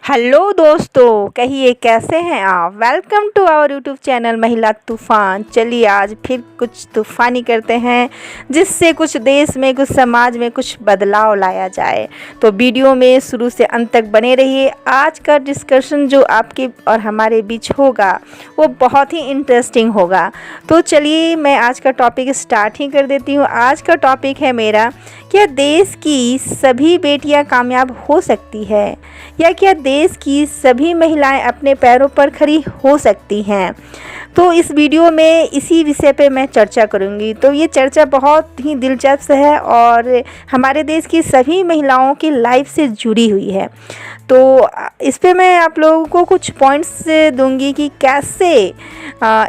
Hello दोस्तों, कहिए कैसे हैं आप। Welcome to our YouTube channel Mahila Toofan. चलिए आज फिर कुछ तूफ़ानी करते हैं जिससे कुछ देश में, कुछ समाज में कुछ बदलाव लाया जाए। तो वीडियो में शुरू से अंत तक बने रहिए। आज का डिस्कशन जो आपके और हमारे बीच होगा वो बहुत ही इंटरेस्टिंग होगा। तो चलिए मैं आज का टॉपिक स्टार्ट ही कर देती हूँ। आज का टॉपिक है मेरा, क्या देश की सभी बेटियाँ कामयाब हो सकती है, या क्या देश की सभी महिलाएं अपने पैरों पर खड़ी हो सकती हैं। तो इस वीडियो में इसी विषय पे मैं चर्चा करूंगी। तो ये चर्चा बहुत ही दिलचस्प है और हमारे देश की सभी महिलाओं की लाइफ से जुड़ी हुई है। तो इस पे मैं आप लोगों को कुछ पॉइंट्स दूंगी कि कैसे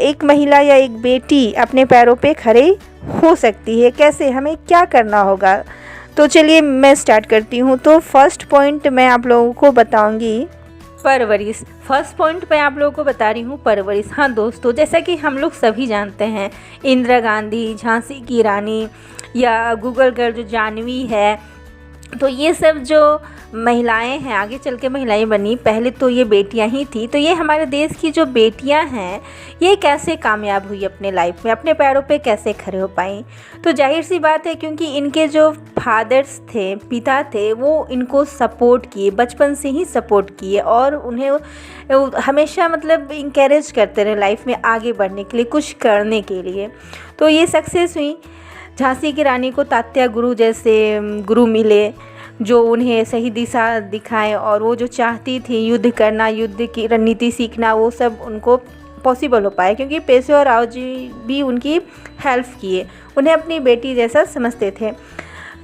एक महिला या एक बेटी अपने पैरों पे खड़े हो सकती है, कैसे हमें क्या करना होगा। तो चलिए मैं स्टार्ट करती हूँ। तो फर्स्ट पॉइंट मैं आप लोगों को बताऊंगी परवरिश। फर्स्ट पॉइंट मैं आप लोगों को बता रही हूँ परवरिश। हाँ दोस्तों, जैसा कि हम लोग सभी जानते हैं, इंदिरा गांधी, झांसी की रानी या गूगल गर्ल जो जानवी है, तो ये सब जो महिलाएं हैं आगे चल के महिलाएं बनी, पहले तो ये बेटियां ही थी। तो ये हमारे देश की जो बेटियां हैं ये कैसे कामयाब हुई अपने लाइफ में, अपने पैरों पे कैसे खड़े हो पाई। तो जाहिर सी बात है, क्योंकि इनके जो फादर्स थे, पिता थे, वो इनको सपोर्ट किए, बचपन से ही सपोर्ट किए और उन्हें हमेशा मतलब इंकरेज करते रहे लाइफ में आगे बढ़ने के लिए, कुछ करने के लिए। तो ये सक्सेस हुई। झांसी की रानी को तात्या गुरु जैसे गुरु मिले जो उन्हें सही दिशा दिखाएं, और वो जो चाहती थी युद्ध करना, युद्ध की रणनीति सीखना, वो सब उनको पॉसिबल हो पाया, क्योंकि पेशवा राव जी भी उनकी हेल्प किए, उन्हें अपनी बेटी जैसा समझते थे।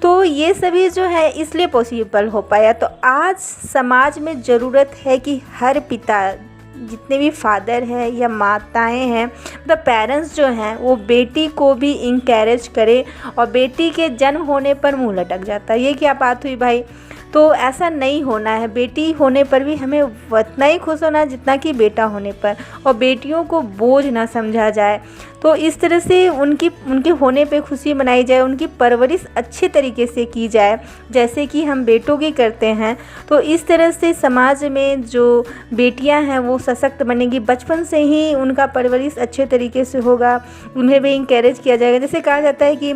तो ये सभी जो है इसलिए पॉसिबल हो पाया। तो आज समाज में ज़रूरत है कि हर पिता, जितने भी फादर हैं या माताएं हैं, मतलब पेरेंट्स जो हैं, वो बेटी को भी इंकरेज करें। और बेटी के जन्म होने पर मुंह लटक जाता है, ये क्या बात हुई भाई। तो ऐसा नहीं होना है। बेटी होने पर भी हमें उतना ही खुश होना है जितना कि बेटा होने पर, और बेटियों को बोझ ना समझा जाए। तो इस तरह से उनके होने पे खुशी मनाई जाए, उनकी परवरिश अच्छे तरीके से की जाए जैसे कि हम बेटों की करते हैं। तो इस तरह से समाज में जो बेटियां हैं वो सशक्त बनेंगी, बचपन से ही उनका परवरिश अच्छे तरीके से होगा, उन्हें भी इंकरेज किया जाएगा। जैसे कहा जाता है कि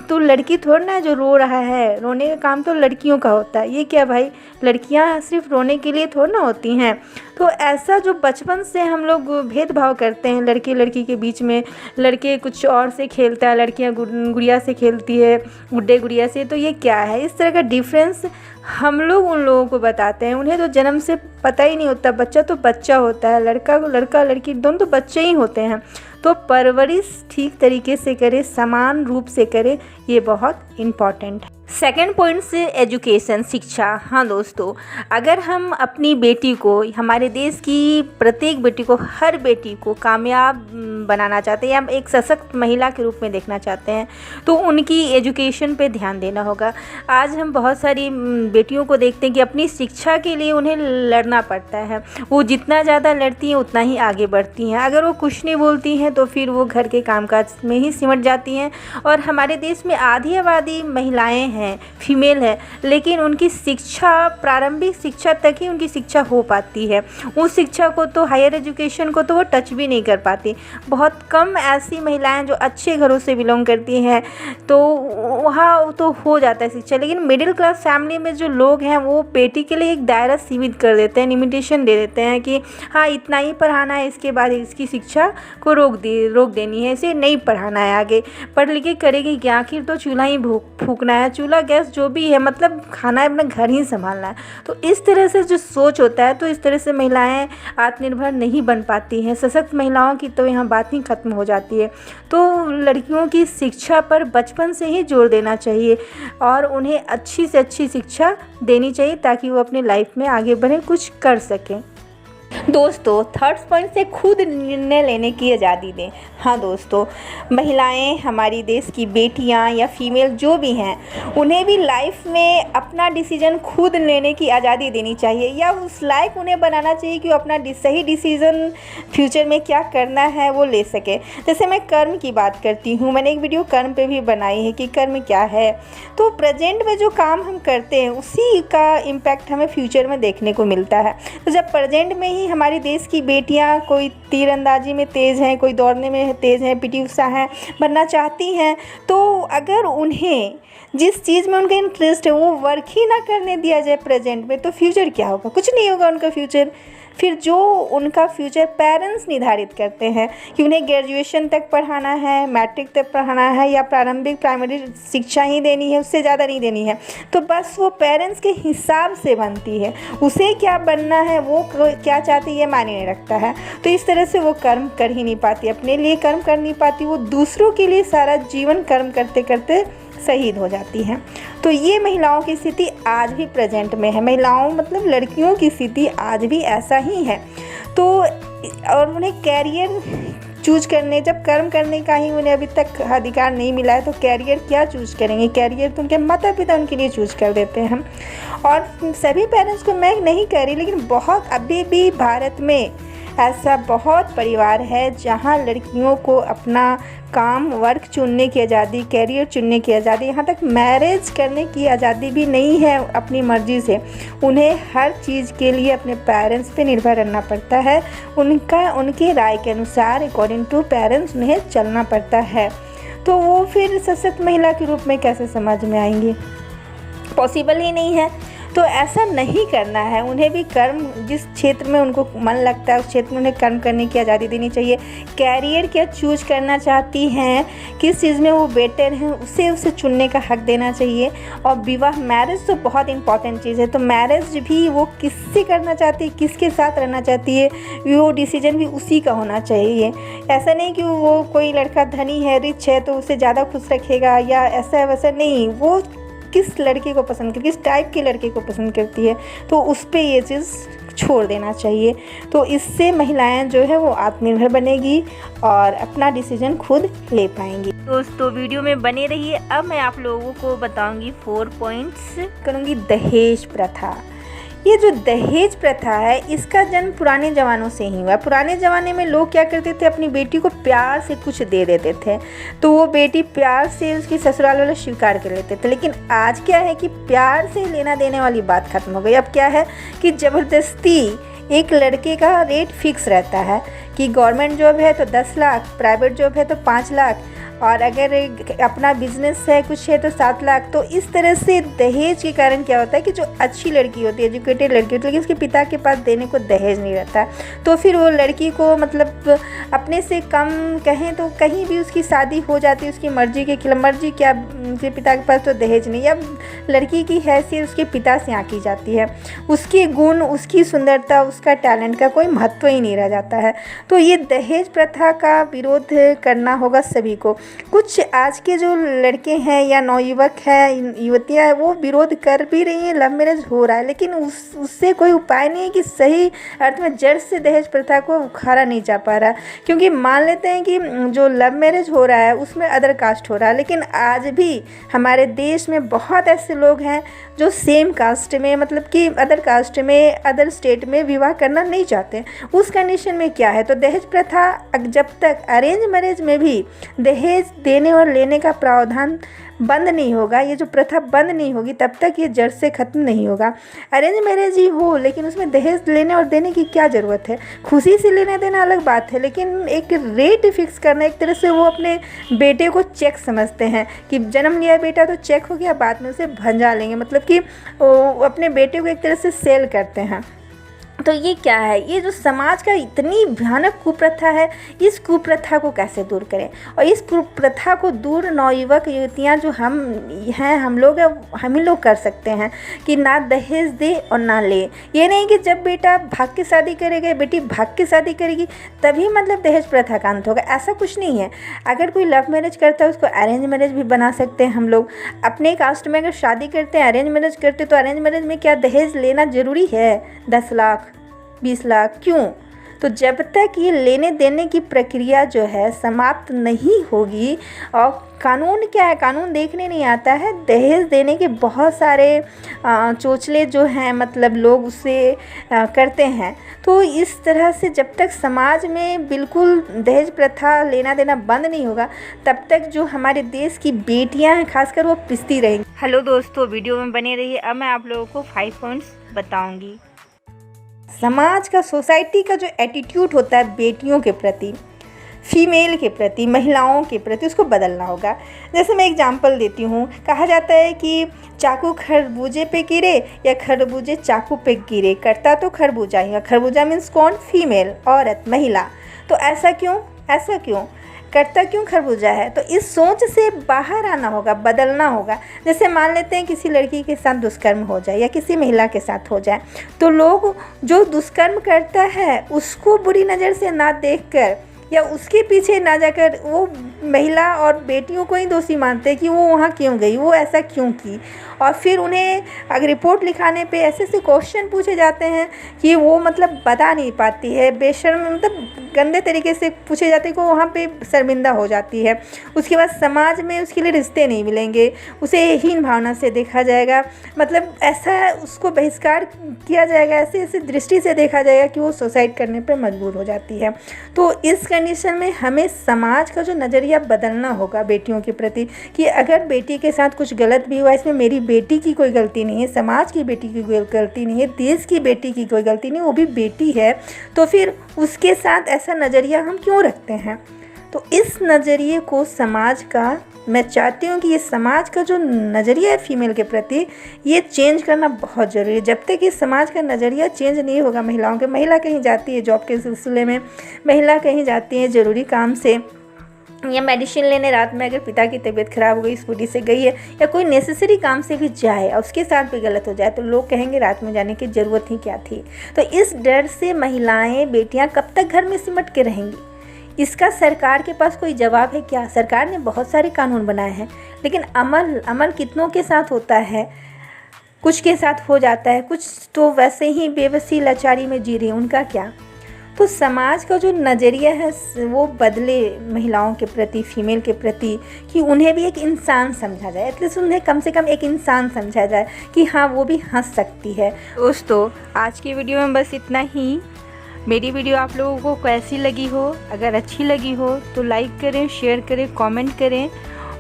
तू लड़की थोड़ी ना जो रो रहा है, रोने का काम तो लड़कियों का होता है। ये क्या भाई, लड़कियां सिर्फ रोने के लिए थोड़ी ना होती हैं। तो ऐसा जो बचपन से हम लोग भेदभाव करते हैं लड़के लड़की के बीच में, लड़के कुछ और से खेलता है, लड़कियां गुड़िया से खेलती है, गुड्डे गुड़िया से, तो ये क्या है। इस तरह का डिफरेंस हम लोग उन लोगों को बताते हैं। उन्हें तो जन्म से पता ही नहीं होता, बच्चा तो बच्चा होता है, लड़का को लड़का, लड़की दोनों तो बच्चे ही होते हैं। तो परवरिश ठीक तरीके से करे, समान रूप से करे, ये बहुत इम्पॉर्टेंट है। सेकेंड पॉइंट से एजुकेशन, शिक्षा। हाँ दोस्तों, अगर हम अपनी बेटी को, हमारे देश की प्रत्येक बेटी को, हर बेटी को कामयाब बनाना चाहते हैं या हम एक सशक्त महिला के रूप में देखना चाहते हैं, तो उनकी एजुकेशन पे ध्यान देना होगा। आज हम बहुत सारी बेटियों को देखते हैं कि अपनी शिक्षा के लिए उन्हें लड़ना पड़ता है। वो जितना ज़्यादा लड़ती हैं उतना ही आगे बढ़ती हैं। अगर वो कुछ नहीं बोलती हैं तो फिर वो घर के कामकाज में ही सिमट जाती हैं। और हमारे देश में आधी आबादी महिलाएँ हैं, फीमेल है, लेकिन उनकी शिक्षा, प्रारंभिक शिक्षा तक ही उनकी शिक्षा हो पाती है। उस शिक्षा को तो, हायर एजुकेशन को तो वो टच भी नहीं कर पाती। बहुत कम ऐसी महिलाएं जो अच्छे घरों से बिलोंग करती हैं तो वहाँ तो हो जाता है शिक्षा। लेकिन मिडिल क्लास फैमिली में जो लोग हैं वो बेटी के लिए एक दायरा सीमित कर देते हैं, लिमिटेशन दे देते हैं कि हाँ इतना ही पढ़ाना है, इसके बाद इसकी शिक्षा को रोक देनी है, इसे नहीं पढ़ाना है, आगे पढ़ लिख के करेगी क्या, आखिर तो चूल्हा ही फूकना है, चूल्हा गैस जो भी है, मतलब खाना है अपना घर ही संभालना है। तो इस तरह से जो सोच होता है, तो इस तरह से महिलाएं आत्मनिर्भर नहीं बन पाती हैं। सशक्त महिलाओं की तो यहाँ बात ही खत्म हो जाती है। तो लड़कियों की शिक्षा पर बचपन से ही जोर देना चाहिए और उन्हें अच्छी से अच्छी शिक्षा देनी चाहिए ताकि वो अपनी लाइफ में आगे बढ़ें, कुछ कर सकें। दोस्तों, थर्ड पॉइंट से खुद निर्णय लेने की आज़ादी दें। हाँ दोस्तों, महिलाएं, हमारी देश की बेटियां या फीमेल जो भी हैं, उन्हें भी लाइफ में अपना डिसीजन खुद लेने की आज़ादी देनी चाहिए, या उस लाइक उन्हें बनाना चाहिए कि वो अपना सही डिसीज़न फ्यूचर में क्या करना है वो ले सके। जैसे मैं कर्म की बात करती हूँ, मैंने एक वीडियो कर्म पे भी बनाई है कि कर्म क्या है। तो प्रेजेंट में जो काम हम करते हैं उसी का इम्पैक्ट हमें फ्यूचर में देखने को मिलता है। तो जब प्रेजेंट में ही हमारी देश की बेटियां कोई तीरंदाजी में तेज़ हैं, कोई दौड़ने में तेज़ हैं, पीटी उषा हैं, बनना चाहती हैं, तो अगर उन्हें जिस चीज़ में उनका इंटरेस्ट है वो वर्क ही ना करने दिया जाए प्रेजेंट में, तो फ्यूचर क्या होगा? कुछ नहीं होगा उनका फ्यूचर। फिर जो उनका फ्यूचर पेरेंट्स निर्धारित करते हैं कि उन्हें ग्रेजुएशन तक पढ़ाना है, मैट्रिक तक पढ़ाना है, या प्रारंभिक प्राइमरी शिक्षा ही देनी है, उससे ज़्यादा नहीं देनी है, तो बस वो पेरेंट्स के हिसाब से बनती है। उसे क्या बनना है, वो क्या चाहती है, मायने नहीं रखता है। तो इस तरह से वो कर्म कर ही नहीं पाती, अपने लिए कर्म कर नहीं पाती, वो दूसरों के लिए सारा जीवन कर्म करते करते शहीद हो जाती हैं। तो ये महिलाओं की स्थिति आज भी प्रेजेंट में है। महिलाओं मतलब लड़कियों की स्थिति आज भी ऐसा ही है। तो और उन्हें कैरियर चूज करने, जब कर्म करने का ही उन्हें अभी तक अधिकार नहीं मिला है, तो कैरियर क्या चूज करेंगे? कैरियर तो उनके माता पिता उनके लिए चूज कर देते हैं। और सभी पेरेंट्स को मैं नहीं कह रही, लेकिन बहुत अभी भी भारत में ऐसा बहुत परिवार है जहां लड़कियों को अपना काम, वर्क चुनने की आज़ादी, कैरियर चुनने की आज़ादी, यहाँ तक मैरिज करने की आज़ादी भी नहीं है अपनी मर्ज़ी से। उन्हें हर चीज़ के लिए अपने पेरेंट्स पे निर्भर रहना पड़ता है, उनके राय के अनुसार अकॉर्डिंग टू पेरेंट्स उन्हें चलना पड़ता है। तो वो फिर सशक्त महिला के रूप में कैसे समाज में आएंगी? पॉसिबल ही नहीं है। तो ऐसा नहीं करना है। उन्हें भी कर्म, जिस क्षेत्र में उनको मन लगता है उस क्षेत्र में उन्हें कर्म करने की आज़ादी देनी चाहिए। कैरियर क्या चूज करना चाहती हैं, किस चीज़ में वो बेटर हैं, उसे चुनने का हक देना चाहिए। और विवाह, मैरिज तो बहुत इंपॉर्टेंट चीज़ है। तो मैरिज भी वो किससे करना चाहती है, किसके साथ रहना चाहती है, वो डिसीजन भी उसी का होना चाहिए। ऐसा नहीं कि वो कोई लड़का धनी है, रिच है, तो उसे ज़्यादा खुश रखेगा, या ऐसा वैसा नहीं। वो किस लड़के को पसंद करती, किस टाइप के लड़के को पसंद करती है, तो उस पर ये चीज़ छोड़ देना चाहिए। तो इससे महिलाएं जो है वो आत्मनिर्भर बनेगी और अपना डिसीजन खुद ले पाएंगी। दोस्तों, वीडियो में बने रहिए। अब मैं आप लोगों को बताऊंगी 4 पॉइंट्स करूंगी। दहेज प्रथा। ये जो दहेज प्रथा है, इसका जन्म पुराने ज़मानों से ही हुआ। पुराने ज़माने में लोग क्या करते थे, अपनी बेटी को प्यार से कुछ दे देते थे, तो वो बेटी प्यार से उसकी ससुराल वाले स्वीकार कर लेते थे। लेकिन आज क्या है कि प्यार से लेना देने वाली बात खत्म हो गई। अब क्या है कि ज़बरदस्ती एक लड़के का रेट फिक्स रहता है कि गवर्नमेंट जॉब है तो 10 लाख, प्राइवेट जॉब है तो 5 लाख, और अगर अपना बिजनेस है कुछ है तो 7 लाख। तो इस तरह से दहेज के कारण क्या होता है कि जो अच्छी लड़की होती है, एजुकेटेड लड़की होती है, लेकिन उसके पिता के पास देने को दहेज नहीं रहता है, तो फिर वो लड़की को मतलब अपने से कम कहें तो कहीं भी उसकी शादी हो जाती है उसकी मर्जी के खिलाफ। मर्जी क्या, उसके पिता के पास तो दहेज नहीं। अब लड़की की हैसियत उसके पिता से आंकी जाती है, उसके गुण, उसकी सुंदरता, उसका टैलेंट का कोई महत्व ही नहीं रह जाता है। तो ये दहेज प्रथा का विरोध करना होगा सभी को। कुछ आज के जो लड़के हैं या नवयुवक हैं, युवतियां हैं, वो विरोध कर भी रही हैं, लव मैरिज हो रहा है, लेकिन उससे कोई उपाय नहीं है कि सही अर्थ में जड़ से दहेज प्रथा को उखाड़ा नहीं जा पा रहा। क्योंकि मान लेते हैं कि जो लव मैरिज हो रहा है उसमें अदर कास्ट हो रहा है, लेकिन आज भी हमारे देश में बहुत ऐसे लोग हैं जो सेम कास्ट में, मतलब कि अदर कास्ट में, अदर स्टेट में विवाह करना नहीं चाहते। उस कंडीशन में क्या है, तो दहेज प्रथा जब तक अरेंज मैरिज में भी दहेज देने और लेने का प्रावधान बंद नहीं होगा, ये जो प्रथा बंद नहीं होगी, तब तक ये जड़ से ख़त्म नहीं होगा। अरेंज मैरिज ही हो, लेकिन उसमें दहेज लेने और देने की क्या ज़रूरत है? खुशी से लेना देना अलग बात है, लेकिन एक रेट फिक्स करना, एक तरह से वो अपने बेटे को चेक समझते हैं कि जन्म लिया बेटा तो चेक हो गया, बाद में उसे भंजा लेंगे, मतलब कि वो अपने बेटे को एक तरह से सेल करते हैं। तो ये क्या है, ये जो समाज का इतनी भयानक कुप्रथा है, इस कुप्रथा को कैसे दूर करें? और इस कुप्रथा को दूर नवयुवक युवतियाँ जो हम हैं, हम लोग हम ही लोग कर सकते हैं कि ना दहेज दे और ना ले। ये नहीं कि जब बेटा भाग के शादी करेगा, बेटी भाग के शादी करेगी तभी मतलब दहेज प्रथा का अंत होगा, ऐसा कुछ नहीं है। अगर कोई लव मैरिज करता है उसको अरेंज मैरिज भी बना सकते हैं हम लोग। अपने कास्ट में अगर शादी करते हैं, अरेंज मैरिज करते, तो अरेंज मैरिज में क्या दहेज लेना ज़रूरी है? 10 लाख 20 लाख क्यों? तो जब तक ये लेने देने की प्रक्रिया जो है समाप्त नहीं होगी, और कानून क्या है, कानून देखने नहीं आता है, दहेज देने के बहुत सारे चोचले जो हैं मतलब लोग उसे करते हैं। तो इस तरह से जब तक समाज में बिल्कुल दहेज प्रथा लेना देना बंद नहीं होगा, तब तक जो हमारे देश की बेटियां हैं खासकर वो पिसती रहेंगी। हेलो दोस्तों, वीडियो में बने रहिए। अब मैं आप लोगों को 5 पॉइंट्स बताऊंगी। समाज का, सोसाइटी का जो एटीट्यूड होता है बेटियों के प्रति, फीमेल के प्रति, महिलाओं के प्रति, उसको बदलना होगा। जैसे मैं एग्जांपल देती हूँ, कहा जाता है कि चाकू खरबूजे पे गिरे या खरबूजे चाकू पे गिरे, करता तो खरबूजा ही। खरबूजा मीन्स कौन? फीमेल, औरत, महिला। तो ऐसा क्यों? ऐसा क्यों करता, क्यों खरबूजा है? तो इस सोच से बाहर आना होगा, बदलना होगा। जैसे मान लेते हैं किसी लड़की के साथ दुष्कर्म हो जाए या किसी महिला के साथ हो जाए, तो लोग जो दुष्कर्म करता है उसको बुरी नज़र से ना देखकर या उसके पीछे ना जाकर वो महिला और बेटियों को ही दोषी मानते हैं कि वो वहाँ क्यों गई, वो ऐसा क्यों की। और फिर उन्हें अगर रिपोर्ट लिखाने पे ऐसे ऐसे क्वेश्चन पूछे जाते हैं कि वो मतलब बता नहीं पाती है, बेशर्म मतलब गंदे तरीके से पूछे जाते हैं कि वो वहाँ पे शर्मिंदा हो जाती है। उसके बाद समाज में उसके लिए रिश्ते नहीं मिलेंगे, उसे हीन भावना से देखा जाएगा, मतलब ऐसा उसको बहिष्कार किया जाएगा, ऐसे ऐसे दृष्टि से देखा जाएगा कि वो सुसाइड करने पर मजबूर हो जाती है। तो इस कंडीशन में हमें समाज का जो नज़रिया बदलना होगा बेटियों के प्रति, कि अगर बेटी के साथ कुछ गलत भी हुआ, इसमें मेरी बेटी की कोई गलती नहीं है, समाज की बेटी की कोई गलती नहीं है, देश की बेटी की कोई गलती नहीं, वो भी बेटी है, तो फिर उसके साथ ऐसा नज़रिया हम क्यों रखते हैं? तो इस नज़रिए को समाज का, मैं चाहती हूँ कि ये समाज का जो नज़रिया है फीमेल के प्रति, ये चेंज करना बहुत ज़रूरी है। जब तक ये समाज का नज़रिया चेंज नहीं होगा महिलाओं के, महिला कहीं जाती है जॉब के सिलसिले में, महिला कहीं जाती है ज़रूरी काम से या मेडिसिन लेने, रात में अगर पिता की तबीयत ख़राब हो गई, स्कूटी से गई है, या कोई नेसेसरी काम से भी जाए और उसके साथ भी गलत हो जाए, तो लोग कहेंगे रात में जाने की ज़रूरत ही क्या थी। तो इस डर से महिलाएं, बेटियां कब तक घर में सिमट के रहेंगी? इसका सरकार के पास कोई जवाब है क्या? सरकार ने बहुत सारे कानून बनाए हैं, लेकिन अमल कितनों के साथ होता है? कुछ के साथ हो जाता है, कुछ तो वैसे ही बेबसी लाचारी में जी रही हैं, उनका क्या? तो समाज का जो नज़रिया है वो बदले महिलाओं के प्रति, फीमेल के प्रति, कि उन्हें भी एक इंसान समझा जाए, एटलीस्ट उन्हें कम से कम एक इंसान समझा जाए कि हाँ वो भी हंस सकती है। दोस्तों, आज की वीडियो में बस इतना ही। मेरी वीडियो आप लोगों को कैसी लगी हो, अगर अच्छी लगी हो तो लाइक करें, शेयर करें, कमेंट करें।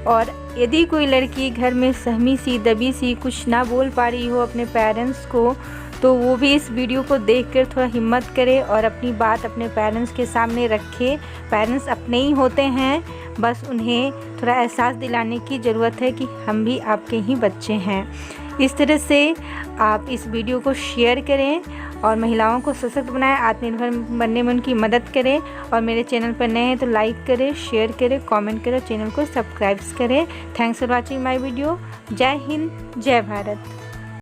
और यदि कोई लड़की घर में सहमी सी, दबी सी, कुछ ना बोल पा रही हो अपने पेरेंट्स को, तो वो भी इस वीडियो को देखकर थोड़ा हिम्मत करे और अपनी बात अपने पेरेंट्स के सामने रखे। पेरेंट्स अपने ही होते हैं, बस उन्हें थोड़ा एहसास दिलाने की ज़रूरत है कि हम भी आपके ही बच्चे हैं। इस तरह से आप इस वीडियो को शेयर करें और महिलाओं को सशक्त बनाएं, आत्मनिर्भर बनने में उनकी मदद करें। और मेरे चैनल पर नए हैं तो लाइक करें, शेयर करें, कमेंट करें, चैनल को सब्सक्राइब करें। Thanks for watching my video. जय हिंद, जय भारत।